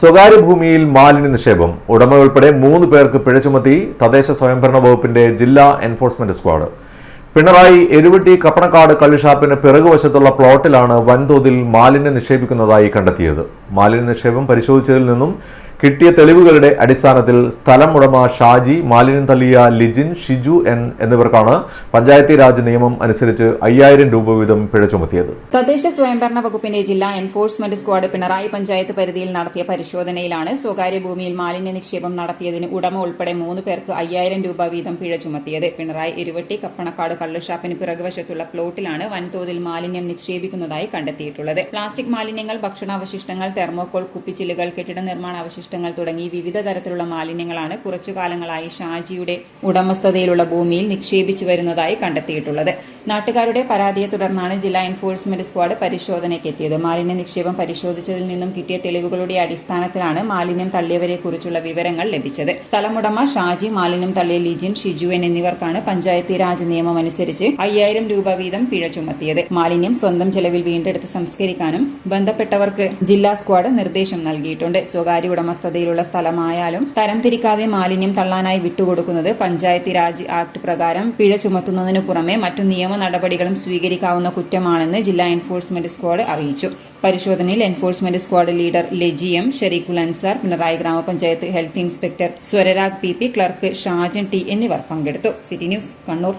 സ്വകാര്യ ഭൂമിയിൽ മാലിന്യ നിക്ഷേപം ഉടമ ഉൾപ്പെടെ 3 പേർക്ക് പിഴ ചുമത്തി തദ്ദേശ സ്വയംഭരണ വകുപ്പിന്റെ ജില്ലാ എൻഫോഴ്സ്മെന്റ് സ്ക്വാഡ്. പിണറായി എരുവട്ടി കപ്പണക്കാട് കള്ളുഷാപ്പിന് പിറകുവശത്തുള്ള പ്ലോട്ടിലാണ് വൻതോതിൽ മാലിന്യം നിക്ഷേപിക്കുന്നതായി കണ്ടെത്തിയത്. മാലിന്യ നിക്ഷേപം പരിശോധിച്ചതിൽ നിന്നും കിട്ടിയ തെളിവുകളുടെ അടിസ്ഥാനത്തിൽ സ്ഥലം ഉടമ ഷാജി, മാലിന്യം തള്ളിയ ലിജിൻ, ഷിജു എൻ എന്നിവർക്കാണ് പഞ്ചായത്തി രാജ് നിയമം അനുസരിച്ച് 5000 രൂപ വീതം പിഴ ചുമത്തിയത്. തദ്ദേശ സ്വയംഭരണ വകുപ്പിന്റെ ജില്ലാ എൻഫോഴ്സ്മെന്റ് സ്ക്വാഡ് പിണറായി പഞ്ചായത്ത് പരിധിയിൽ നടത്തിയ പരിശോധനയിലാണ് സ്വകാര്യ ഭൂമിയിൽ മാലിന്യ നിക്ഷേപം നടത്തിയതിന് ഉടമ ഉൾപ്പെടെ 3 പേർക്ക് 5000 രൂപ വീതം പിഴ ചുമത്തിയത്. പിണറായി എരുവട്ടി കപ്പണക്കാട് കള്ളുഷാപ്പിന് പിറകുവശത്തുള്ള പ്ലോട്ടിലാണ് വൻതോതിൽ മാലിന്യം നിക്ഷേപിക്കുന്നതായി കണ്ടെത്തിയിട്ടുള്ളത്. പ്ലാസ്റ്റിക് മാലിന്യങ്ങൾ, ഭക്ഷണാവശിഷ്ടങ്ങൾ, തെർമോകോൾ കുപ്പിച്ചില്ലുകൾ, കെട്ടിട നിർമ്മാണ അവശിഷ്ടങ്ങൾ തുടങ്ങി വിവിധ തരത്തിലുള്ള മാലിന്യങ്ങളാണ് കുറച്ചുകാലങ്ങളായി ഷാജിയുടെ ഉടമസ്ഥതയിലുള്ള ഭൂമിയിൽ നിക്ഷേപിച്ചു വരുന്നതായി കണ്ടെത്തിയിട്ടുള്ളത്. നാട്ടുകാരുടെ പരാതിയെ തുടർന്നാണ് ജില്ലാ എൻഫോഴ്സ്മെന്റ് സ്ക്വാഡ് പരിശോധനയ്ക്ക് എത്തിയത്. മാലിന്യ നിക്ഷേപം പരിശോധിച്ചതിൽ നിന്നും കിട്ടിയ തെളിവുകളുടെ അടിസ്ഥാനത്തിലാണ് മാലിന്യം തള്ളിയവരെ കുറിച്ചുള്ള വിവരങ്ങൾ ലഭിച്ചത്. സ്ഥലമുടമ ഷാജി, മാലിന്യം തള്ളിയ ലിജിൻ, ഷിജുവൻ എന്നിവർക്കാണ് പഞ്ചായത്തി രാജ് നിയമം അനുസരിച്ച് 5000 രൂപ വീതം പിഴ ചുമത്തിയത്. മാലിന്യം സ്വന്തം ചെലവിൽ വീണ്ടെടുത്ത് സംസ്കരിക്കാനും ബന്ധപ്പെട്ടവർക്ക് ജില്ലാ സ്ക്വാഡ് നിർദ്ദേശം നൽകിയിട്ടുണ്ട്. സ്വകാര്യ ഉടമസ്ഥതയിലുള്ള സ്ഥലമായാലും തരംതിരിക്കാതെ മാലിന്യം തള്ളാനായി വിട്ടുകൊടുക്കുന്നത് പഞ്ചായത്തി രാജ് ആക്ട് പ്രകാരം പിഴ ചുമത്തുന്നതിനു പുറമെ മറ്റു നിയമ നടപടികളും സ്വീകരിക്കാവുന്ന കുറ്റമാണെന്ന് ജില്ലാ എൻഫോഴ്സ്മെന്റ് സ്ക്വാഡ് അറിയിച്ചു. പരിശോധനയിൽ enforcement squad leader Leji M, Shareekhul Ansar, Pinarayi ഗ്രാമപഞ്ചായത്ത് health inspector Swararag PP, clerk Shajan T എന്നിവർ പങ്കെടുത്തു. City news, Kannur.